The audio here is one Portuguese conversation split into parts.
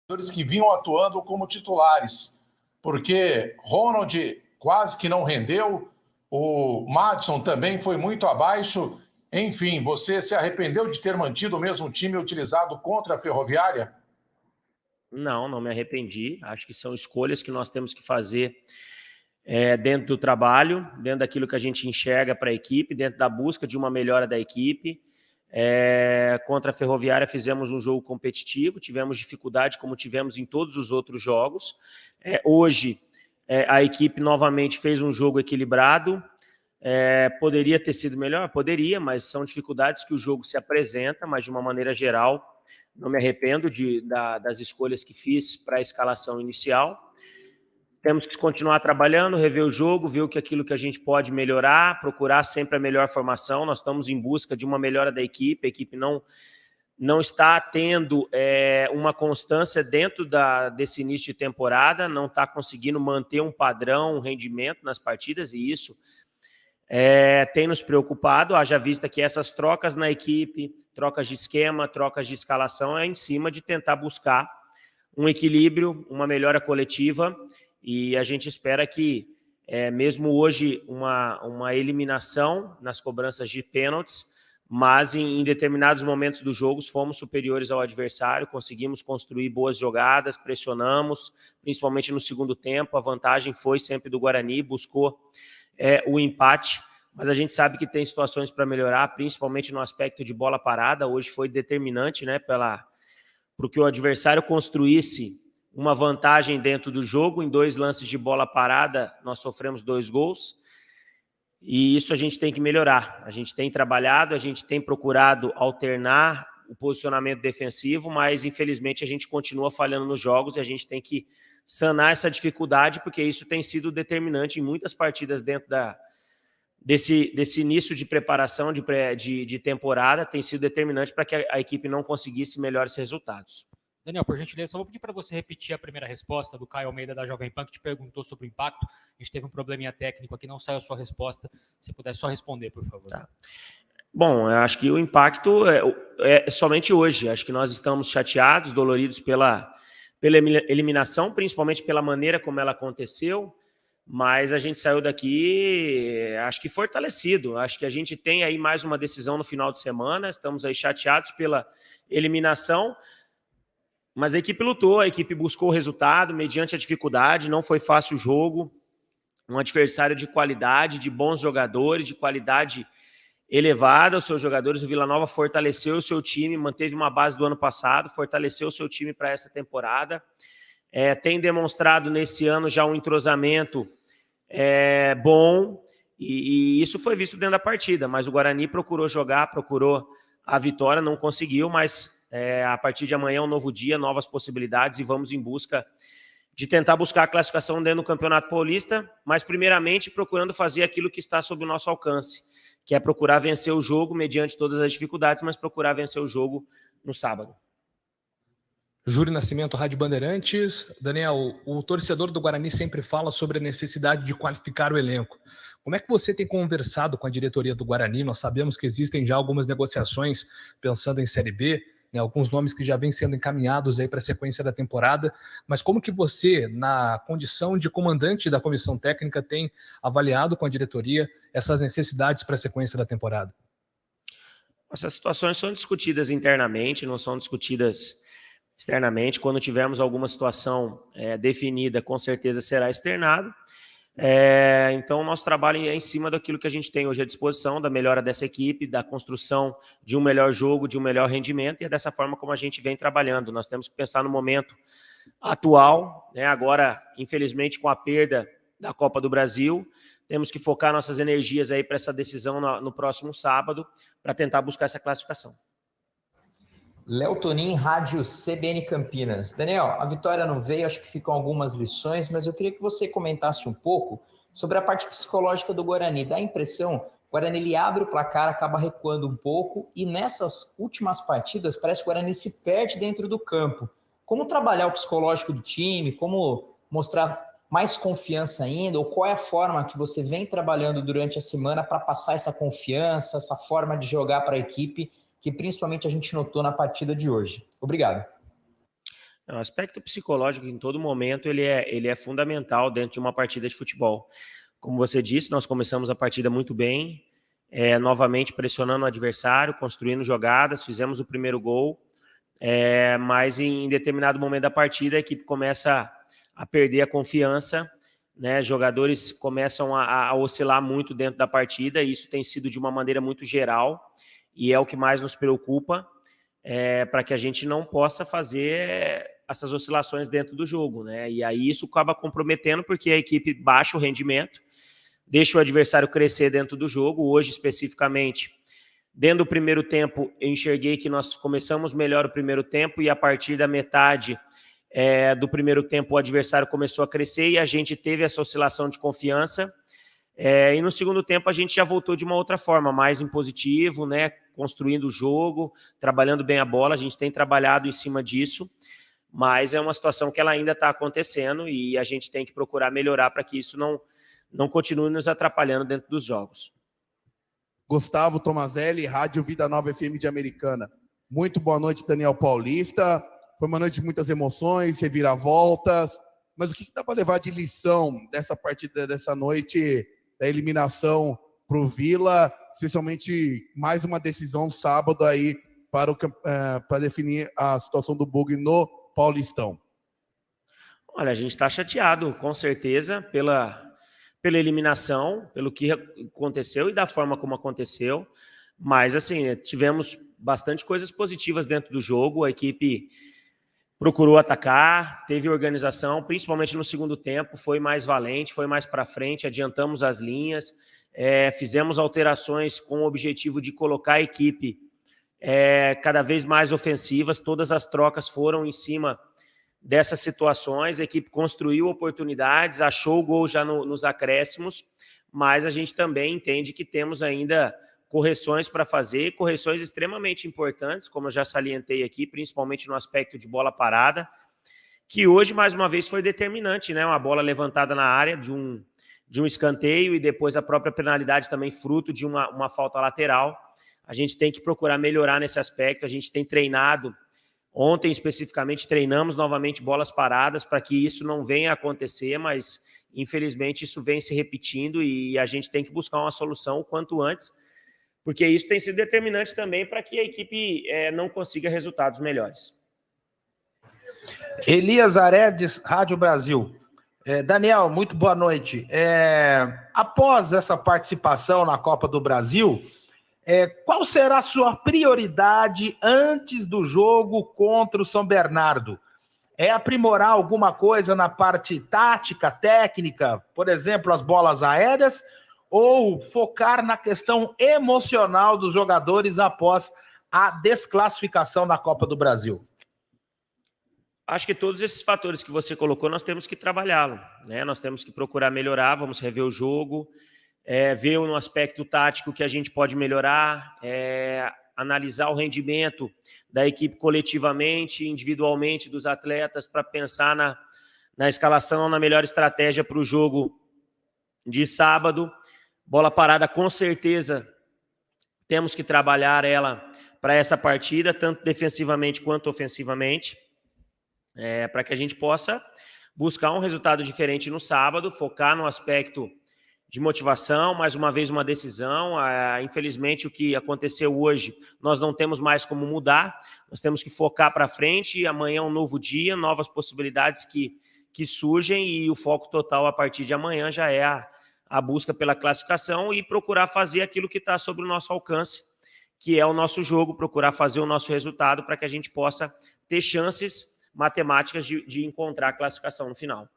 jogadores que vinham atuando como titulares, porque Ronald quase que não rendeu, o Madison também foi muito abaixo. Enfim, você se arrependeu de ter mantido o mesmo time utilizado contra a Ferroviária? Não, não me arrependi. Acho que são escolhas que nós temos que fazer dentro do trabalho, dentro daquilo que a gente enxerga para a equipe, dentro da busca de uma melhora da equipe. Contra a Ferroviária fizemos um jogo competitivo, tivemos dificuldade como tivemos em todos os outros jogos. Hoje a equipe novamente fez um jogo equilibrado. Poderia ter sido melhor? Poderia, mas são dificuldades que o jogo se apresenta, mas de uma maneira geral não me arrependo das escolhas que fiz para a escalação inicial. Temos que continuar trabalhando, rever o jogo, ver aquilo que a gente pode melhorar, procurar sempre a melhor formação. Nós estamos em busca de uma melhora da equipe. A equipe não está tendo uma constância dentro desse início de temporada, não está conseguindo manter um padrão, um rendimento nas partidas, e isso tem nos preocupado, haja vista que essas trocas na equipe, trocas de esquema, trocas de escalação, em cima de tentar buscar um equilíbrio, uma melhora coletiva, e a gente espera que, mesmo hoje, uma eliminação nas cobranças de pênaltis, mas em determinados momentos do jogo fomos superiores ao adversário, conseguimos construir boas jogadas, pressionamos, principalmente no segundo tempo, a vantagem foi sempre do Guarani, buscou o empate, mas a gente sabe que tem situações para melhorar, principalmente no aspecto de bola parada. Hoje foi determinante, né, para que o adversário construísse uma vantagem dentro do jogo. Em 2 lances de bola parada, nós sofremos 2 gols, e isso a gente tem que melhorar. A gente tem trabalhado, a gente tem procurado alternar o posicionamento defensivo, mas infelizmente a gente continua falhando nos jogos, e a gente tem que sanar essa dificuldade, porque isso tem sido determinante em muitas partidas dentro desse início de preparação de temporada, tem sido determinante para que a equipe não conseguisse melhores resultados. Daniel, por gentileza, só vou pedir para você repetir a primeira resposta do Caio Almeida da Jovem Pan, que te perguntou sobre o impacto. A gente teve um probleminha técnico aqui, não saiu a sua resposta. Se puder só responder, por favor. Tá. Bom, eu acho que o impacto é somente hoje. Acho que nós estamos chateados, doloridos pela eliminação, principalmente pela maneira como ela aconteceu, mas a gente saiu daqui, acho que fortalecido. Acho que a gente tem aí mais uma decisão no final de semana, estamos aí chateados pela eliminação, mas a equipe lutou, a equipe buscou o resultado mediante a dificuldade, não foi fácil o jogo, um adversário de qualidade, de bons jogadores, de qualidade elevada. Os seus jogadores, o Vila Nova fortaleceu o seu time, manteve uma base do ano passado, fortaleceu o seu time para essa temporada, tem demonstrado nesse ano já um entrosamento bom, e isso foi visto dentro da partida, mas o Guarani procurou jogar, procurou a vitória, não conseguiu, mas a partir de amanhã é um novo dia, novas possibilidades, e vamos em busca de tentar buscar a classificação dentro do Campeonato Paulista, mas primeiramente procurando fazer aquilo que está sob o nosso alcance, que é procurar vencer o jogo mediante todas as dificuldades, mas procurar vencer o jogo no sábado. Júlio Nascimento, Rádio Bandeirantes. Daniel, o torcedor do Guarani sempre fala sobre a necessidade de qualificar o elenco. Como é que você tem conversado com a diretoria do Guarani? Nós sabemos que existem já algumas negociações pensando em Série B, né, alguns nomes que já vêm sendo encaminhados aí para a sequência da temporada, mas como que você, na condição de comandante da comissão técnica, tem avaliado com a diretoria essas necessidades para a sequência da temporada? Essas situações são discutidas internamente, não são discutidas externamente. Quando tivermos alguma situação definida, com certeza será externado. Então, o nosso trabalho é em cima daquilo que a gente tem hoje à disposição, da melhora dessa equipe, da construção de um melhor jogo, de um melhor rendimento, e é dessa forma como a gente vem trabalhando. Nós temos que pensar no momento atual, né? Agora, infelizmente, com a perda da Copa do Brasil, temos que focar nossas energias aí para essa decisão no próximo sábado, para tentar buscar essa classificação. Léo Tonin, Rádio CBN Campinas. Daniel, a vitória não veio, acho que ficam algumas lições, mas eu queria que você comentasse um pouco sobre a parte psicológica do Guarani. Dá a impressão, o Guarani ele abre o placar, acaba recuando um pouco, e nessas últimas partidas parece que o Guarani se perde dentro do campo. Como trabalhar o psicológico do time, como mostrar mais confiança ainda, ou qual é a forma que você vem trabalhando durante a semana para passar essa confiança, essa forma de jogar para a equipe, que principalmente a gente notou na partida de hoje. Obrigado. O aspecto psicológico, em todo momento, ele é fundamental dentro de uma partida de futebol. Como você disse, nós começamos a partida muito bem, novamente pressionando o adversário, construindo jogadas, fizemos o primeiro gol, mas em determinado momento da partida a equipe começa a perder a confiança, né? Jogadores começam a oscilar muito dentro da partida, e isso tem sido de uma maneira muito geral, e é o que mais nos preocupa, para que a gente não possa fazer essas oscilações dentro do jogo, né? E aí isso acaba comprometendo, porque a equipe baixa o rendimento, deixa o adversário crescer dentro do jogo. Hoje, especificamente, dentro do primeiro tempo, eu enxerguei que nós começamos melhor o primeiro tempo, e a partir da metade do primeiro tempo o adversário começou a crescer e a gente teve essa oscilação de confiança. E no segundo tempo a gente já voltou de uma outra forma, mais em positivo, né? Construindo o jogo, trabalhando bem a bola. A gente tem trabalhado em cima disso, mas é uma situação que ela ainda está acontecendo e a gente tem que procurar melhorar para que isso não continue nos atrapalhando dentro dos jogos. Gustavo Tomazelli, Rádio Vida Nova FM de Americana. Muito boa noite, Daniel Paulista. Foi uma noite de muitas emoções, reviravoltas, mas o que dá para levar de lição dessa partida, dessa noite, da eliminação para o Vila, especialmente mais uma decisão sábado aí para definir a situação do Bugre no Paulistão? Olha, a gente está chateado, com certeza, pela eliminação, pelo que aconteceu e da forma como aconteceu, mas assim, tivemos bastante coisas positivas dentro do jogo. A equipe procurou atacar, teve organização, principalmente no segundo tempo, foi mais valente, foi mais para frente, adiantamos as linhas, fizemos alterações com o objetivo de colocar a equipe cada vez mais ofensivas. Todas as trocas foram em cima dessas situações, a equipe construiu oportunidades, achou o gol já nos acréscimos, mas a gente também entende que temos ainda correções para fazer, correções extremamente importantes, como eu já salientei aqui, principalmente no aspecto de bola parada, que hoje, mais uma vez, foi determinante, né? Uma bola levantada na área de um escanteio e depois a própria penalidade também fruto de uma falta lateral. A gente tem que procurar melhorar nesse aspecto. A gente tem treinado, ontem especificamente treinamos novamente bolas paradas para que isso não venha a acontecer, mas infelizmente isso vem se repetindo e a gente tem que buscar uma solução o quanto antes, porque isso tem sido determinante também para que a equipe não consiga resultados melhores. Elias Aredes, Rádio Brasil. Daniel, muito boa noite. Após essa participação na Copa do Brasil, qual será a sua prioridade antes do jogo contra o São Bernardo? É aprimorar alguma coisa na parte tática, técnica, por exemplo, as bolas aéreas, ou focar na questão emocional dos jogadores após a desclassificação na Copa do Brasil? Acho que todos esses fatores que você colocou, nós temos que trabalhá-lo, né? Nós temos que procurar melhorar, vamos rever o jogo, ver no aspecto tático que a gente pode melhorar, analisar o rendimento da equipe coletivamente, individualmente dos atletas, para pensar na escalação, na melhor estratégia para o jogo de sábado. Bola parada, com certeza, temos que trabalhar ela para essa partida, tanto defensivamente quanto ofensivamente, para que a gente possa buscar um resultado diferente no sábado, focar no aspecto de motivação, mais uma vez uma decisão. Infelizmente, o que aconteceu hoje, nós não temos mais como mudar, nós temos que focar para frente. Amanhã é um novo dia, novas possibilidades que surgem, e o foco total a partir de amanhã já é a busca pela classificação e procurar fazer aquilo que está sobre o nosso alcance, que é o nosso jogo, procurar fazer o nosso resultado para que a gente possa ter chances matemáticas de encontrar a classificação no final.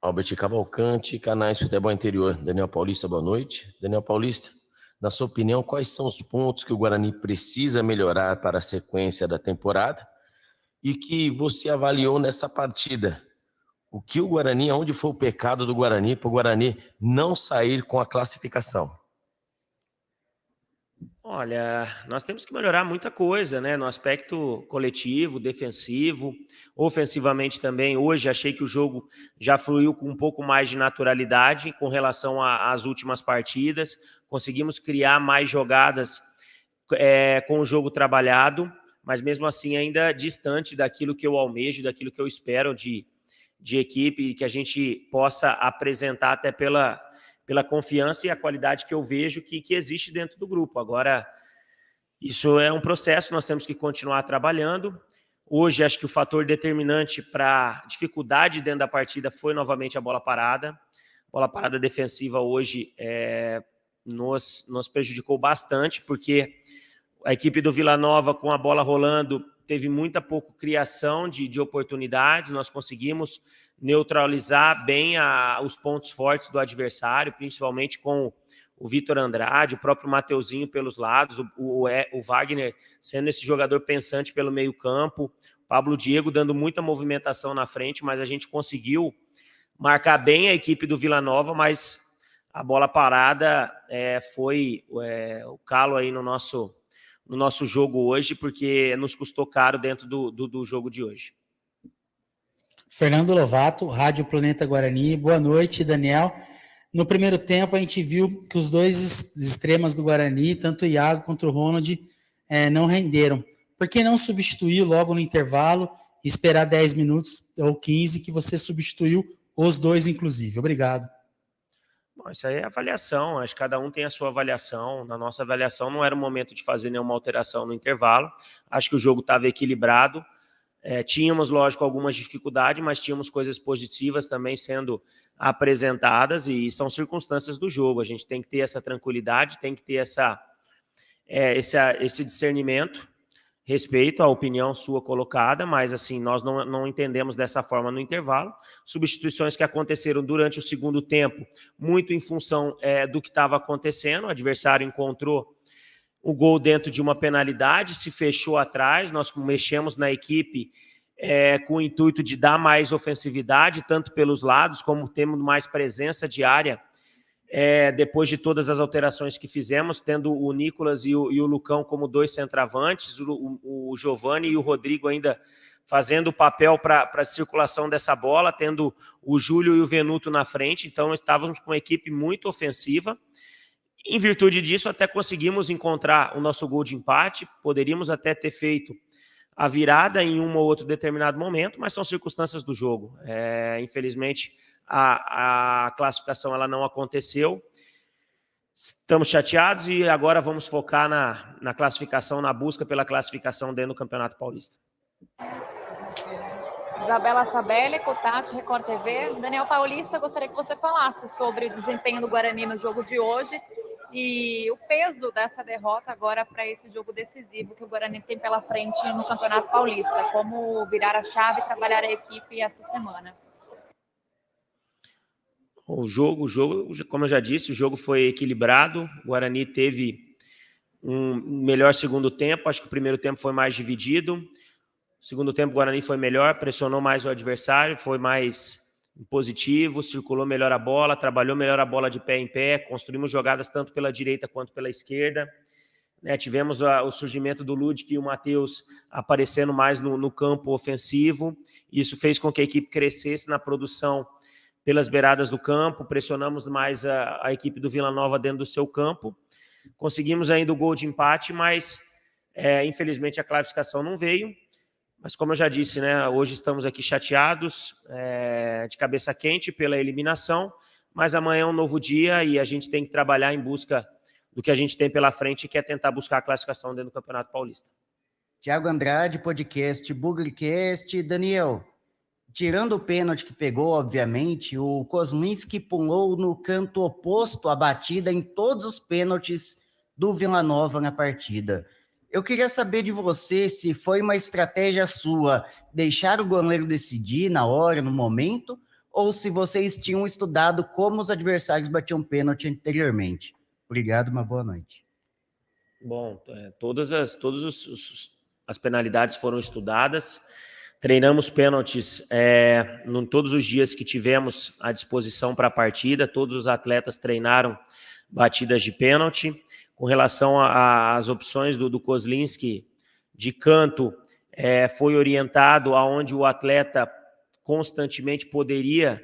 Albert Cavalcante, Canais Futebol Interior. Daniel Paulista, boa noite. Daniel Paulista, na sua opinião, quais são os pontos que o Guarani precisa melhorar para a sequência da temporada e que você avaliou nessa partida? O que o Guarani, onde foi o pecado do Guarani para o Guarani não sair com a classificação? Olha, nós temos que melhorar muita coisa, né? No aspecto coletivo, defensivo, ofensivamente também. Hoje achei que o jogo já fluiu com um pouco mais de naturalidade com relação às últimas partidas. Conseguimos criar mais jogadas com o jogo trabalhado, mas mesmo assim ainda distante daquilo que eu almejo, daquilo que eu espero de equipe, e que a gente possa apresentar até pela confiança e a qualidade que eu vejo que existe dentro do grupo. Agora, isso é um processo, nós temos que continuar trabalhando. Hoje, acho que o fator determinante para a dificuldade dentro da partida foi novamente a bola parada. A bola parada defensiva hoje nos prejudicou bastante, porque a equipe do Vila Nova, com a bola rolando, teve muita pouca criação de oportunidades. Nós conseguimos neutralizar bem os pontos fortes do adversário, principalmente com o Vitor Andrade, o próprio Mateuzinho pelos lados, o Wagner sendo esse jogador pensante pelo meio campo, o Pablo Diego dando muita movimentação na frente, mas a gente conseguiu marcar bem a equipe do Vila Nova, mas a bola parada foi o calo aí no nosso jogo hoje, porque nos custou caro dentro do jogo de hoje. Fernando Lovato, Rádio Planeta Guarani. Boa noite, Daniel. No primeiro tempo, a gente viu que os dois extremas do Guarani, tanto o Iago quanto o Ronald, não renderam. Por que não substituir logo no intervalo e esperar 10 minutos ou 15, que você substituiu os dois, inclusive? Obrigado. Bom, isso aí é avaliação, acho que cada um tem a sua avaliação. Na nossa avaliação não era o momento de fazer nenhuma alteração no intervalo, acho que o jogo estava equilibrado, tínhamos, lógico, algumas dificuldades, mas tínhamos coisas positivas também sendo apresentadas, e são circunstâncias do jogo, a gente tem que ter essa tranquilidade, tem que ter esse discernimento, respeito à opinião sua colocada, mas assim, nós não entendemos dessa forma no intervalo. Substituições que aconteceram durante o segundo tempo, muito em função do que estava acontecendo, o adversário encontrou o gol dentro de uma penalidade, se fechou atrás, nós mexemos na equipe com o intuito de dar mais ofensividade, tanto pelos lados, como temos mais presença de área, depois de todas as alterações que fizemos, tendo o Nicolas e o Lucão como dois centravantes, o Giovani e o Rodrigo ainda fazendo o papel para a circulação dessa bola, tendo o Júlio e o Venuto na frente, então estávamos com uma equipe muito ofensiva. Em virtude disso, até conseguimos encontrar o nosso gol de empate, poderíamos até ter feito a virada em um ou outro determinado momento, mas são circunstâncias do jogo. Infelizmente, a classificação ela não aconteceu. Estamos chateados e agora vamos focar na classificação, na busca pela classificação dentro do Campeonato Paulista. Isabela Sabelli, Cotati, Record TV. Daniel Paulista, gostaria que você falasse sobre o desempenho do Guarani no jogo de hoje e o peso dessa derrota agora para esse jogo decisivo que o Guarani tem pela frente no Campeonato Paulista. Como virar a chave e trabalhar a equipe esta semana? O jogo, como eu já disse, o jogo foi equilibrado. O Guarani teve um melhor segundo tempo. Acho que o primeiro tempo foi mais dividido. O segundo tempo o Guarani foi melhor, pressionou mais o adversário, foi mais positivo, circulou melhor a bola, trabalhou melhor a bola de pé em pé, construímos jogadas tanto pela direita quanto pela esquerda. Tivemos o surgimento do Ludic e o Matheus aparecendo mais no campo ofensivo. Isso fez com que a equipe crescesse na produção pelas beiradas do campo, pressionamos mais a equipe do Vila Nova dentro do seu campo. Conseguimos ainda o gol de empate, mas infelizmente a classificação não veio. Mas como eu já disse, hoje estamos aqui chateados, de cabeça quente pela eliminação, mas amanhã é um novo dia e a gente tem que trabalhar em busca do que a gente tem pela frente, que é tentar buscar a classificação dentro do Campeonato Paulista. Tiago Andrade, podcast, Bugrecast. Daniel, tirando o pênalti que pegou, obviamente, o Kozlinski pulou no canto oposto à batida em todos os pênaltis do Vila Nova na partida. Eu queria saber de você se foi uma estratégia sua deixar o goleiro decidir na hora, no momento, ou se vocês tinham estudado como os adversários batiam pênalti anteriormente. Obrigado, uma boa noite. Bom, todas as penalidades foram estudadas, treinamos pênaltis em todos os dias que tivemos à disposição para a partida, todos os atletas treinaram batidas de pênalti. Com relação às opções do Kozlinski de canto, foi orientado aonde o atleta constantemente poderia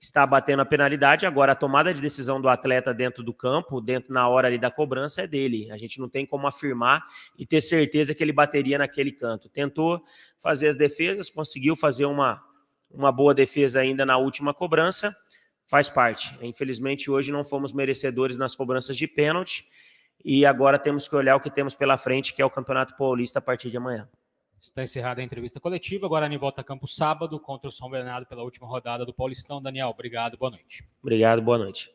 está batendo a penalidade. Agora, a tomada de decisão do atleta dentro do campo, na hora ali da cobrança, é dele. A gente não tem como afirmar e ter certeza que ele bateria naquele canto. Tentou fazer as defesas, conseguiu fazer uma boa defesa ainda na última cobrança, faz parte. Infelizmente, hoje não fomos merecedores nas cobranças de pênalti e agora temos que olhar o que temos pela frente, que é o Campeonato Paulista a partir de amanhã. Está encerrada a entrevista coletiva. O Guarani volta a campo sábado contra o São Bernardo pela última rodada do Paulistão. Daniel, obrigado, boa noite. Obrigado, boa noite.